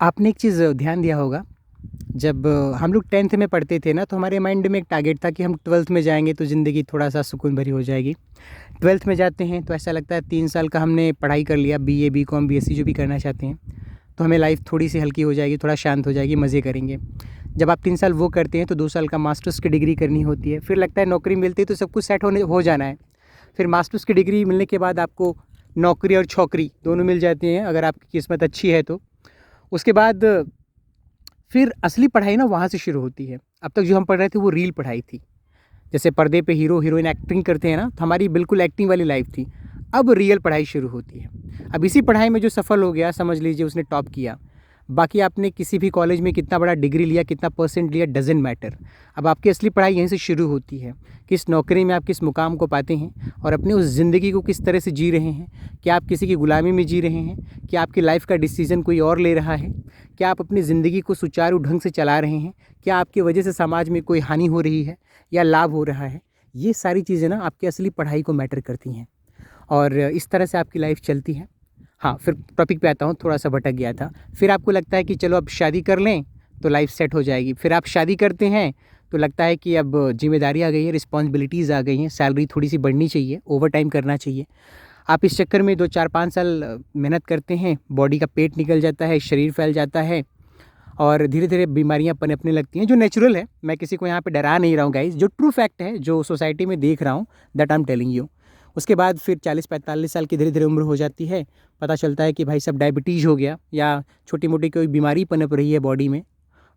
आपने एक चीज़ ध्यान दिया होगा, जब हम लोग 10th में पढ़ते थे ना, तो हमारे माइंड में एक टारगेट था कि हम 12th में जाएँगे तो ज़िंदगी थोड़ा-सा सुकून भरी हो जाएगी। 12th में जाते हैं तो ऐसा लगता है 3 साल का हमने पढ़ाई कर लिया, बीए, बीकॉम, बीएससी जो भी करना चाहते हैं, तो हमें लाइफ़ थोड़ी-सी हल्की हो जाएगी, थोड़ा शांत हो जाएगी, मज़े करेंगे। जब आप 3 साल वो करते हैं तो 2 साल का मास्टर्स की डिग्री करनी होती है, फिर लगता है नौकरी मिलती है तो सब कुछ सेट हो जाना है। फिर मास्टर्स की डिग्री मिलने के बाद आपको नौकरी और छोकरी दोनों मिल जाती हैं, अगर आपकी किस्मत अच्छी है तो। उसके बाद फिर असली पढ़ाई ना वहाँ से शुरू होती है। अब तक जो हम पढ़ रहे थे वो रील पढ़ाई थी। जैसे पर्दे पे हीरो हीरोइन एक्टिंग करते हैं ना, तो हमारी बिल्कुल एक्टिंग वाली लाइफ थी। अब रियल पढ़ाई शुरू होती है। अब इसी पढ़ाई में जो सफल हो गया, समझ लीजिए उसने टॉप किया। बाकी आपने किसी भी कॉलेज में कितना बड़ा डिग्री लिया, कितना परसेंट लिया, डजेंट मैटर। अब आपकी असली पढ़ाई यहीं से शुरू होती है। किस नौकरी में आप किस मुकाम को पाते हैं और अपनी उस ज़िंदगी को किस तरह से जी रहे हैं। क्या आप किसी की गुलामी में जी रहे हैं? क्या आपकी लाइफ का डिसीज़न कोई और ले रहा है? क्या आप अपनी ज़िंदगी को सुचारू ढंग से चला रहे हैं? क्या आपकी वजह से समाज में कोई हानि हो रही है या लाभ हो रहा है? ये सारी चीज़ें ना आपकी असली पढ़ाई को मैटर करती हैं और इस तरह से आपकी लाइफ चलती है। हाँ, फिर टॉपिक पे आता हूँ, थोड़ा-सा भटक गया था। फिर आपको लगता है कि चलो अब शादी कर लें, तो लाइफ सेट हो जाएगी। फिर आप शादी करते हैं, तो लगता है कि अब ज़िम्मेदारी आ गई है, रिस्पॉन्सिबिलिटीज़ आ गई हैं, सैलरी थोड़ी-सी बढ़नी चाहिए, ओवरटाइम करना चाहिए। आप इस चक्कर में 2, 4, 5 साल मेहनत करते हैं, बॉडी का पेट निकल जाता है, शरीर फैल जाता है और धीरे-धीरे बीमारियाँ पनपने लगती हैं, जो नेचुरल है। मैं किसी को यहाँ पे डरा नहीं रहा हूँ गाइज़, जो ट्रू फैक्ट है, जो सोसाइटी में देख रहा हूँ, that I am telling you. उसके बाद फिर 40-45 साल की धीरे-धीरे उम्र हो जाती है, पता चलता है कि भाई साहब डायबिटीज़ हो गया या छोटी-मोटी कोई बीमारी पनप रही है बॉडी में।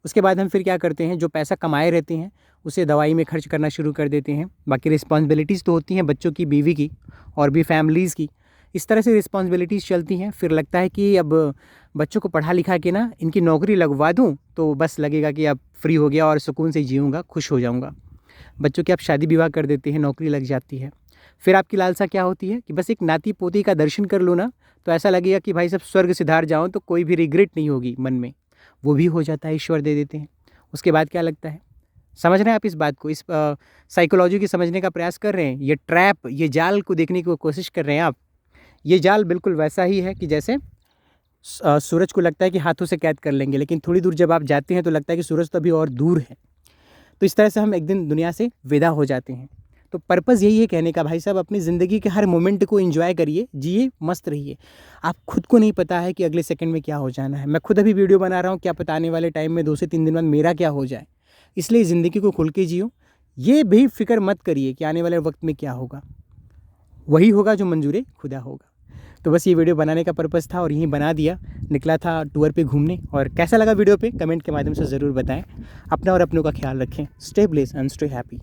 उसके बाद हम फिर क्या करते हैं, जो पैसा कमाए रहते हैं, उसे दवाई में खर्च करना शुरू कर देते हैं। बाकी रिस्पॉन्सिबिलिटीज़ तो होती हैं बच्चों की, बीवी की और भी फैमिलीज़ की। इस तरह से रिस्पॉन्सिबिलिटीज़ चलती हैं। फिर लगता है कि अब बच्चों को पढ़ा लिखा के ना इनकी नौकरी लगवा दूँ, तो बस लगेगा कि अब फ्री हो गया और सुकून से जीऊँगा, खुश हो जाऊँगा। बच्चों की आप शादी विवाह कर देते हैं, नौकरी लग जाती है। फिर आपकी लालसा क्या होती है कि बस एक नाती पोती का दर्शन कर लूँ ना, तो ऐसा लगेगा कि भाई साहब स्वर्ग सिधार जाऊँ तो कोई भी रिग्रेट नहीं होगी मन में। वो भी हो जाता है, ईश्वर दे देते हैं। उसके बाद क्या लगता है? समझ रहे हैं आप इस बात को? इस साइकोलॉजी को समझने का प्रयास कर रहे हैं? ये ट्रैप, ये जाल को देखने की कोशिश कर रहे हैं आप? ये जाल बिल्कुल वैसा ही है कि जैसे सूरज को लगता है कि हाथों से कैद कर लेंगे, लेकिन थोड़ी दूर जब आप जाते हैं तो लगता है कि सूरज तो अभी और दूर है। तो इस तरह से हम एक दिन दुनिया से विदा हो जाते हैं। तो पर्पज़ यही है कहने का, भाई साहब अपनी ज़िंदगी के हर मोमेंट को एंजॉय करिए, जिए, मस्त रहिए। आप खुद को नहीं पता है कि अगले सेकंड में क्या हो जाना है। मैं खुद अभी वीडियो बना रहा हूँ, क्या पता आने वाले टाइम में 2 से 3 दिन बाद मेरा क्या हो जाए। इसलिए ज़िंदगी को खुल के जियो। ये भी फ़िक्र मत करिए कि आने वाले वक्त में क्या होगा। वही होगा जो मंजूर खुदा होगा। तो बस ये वीडियो बनाने का पर्पज़ था और यहीं बना दिया। निकला था टूर पे घूमने, और कैसा लगा वीडियो पे कमेंट के माध्यम से ज़रूर बताएं। अपना और अपनों का ख्याल रखें। Stay blessed and stay happy.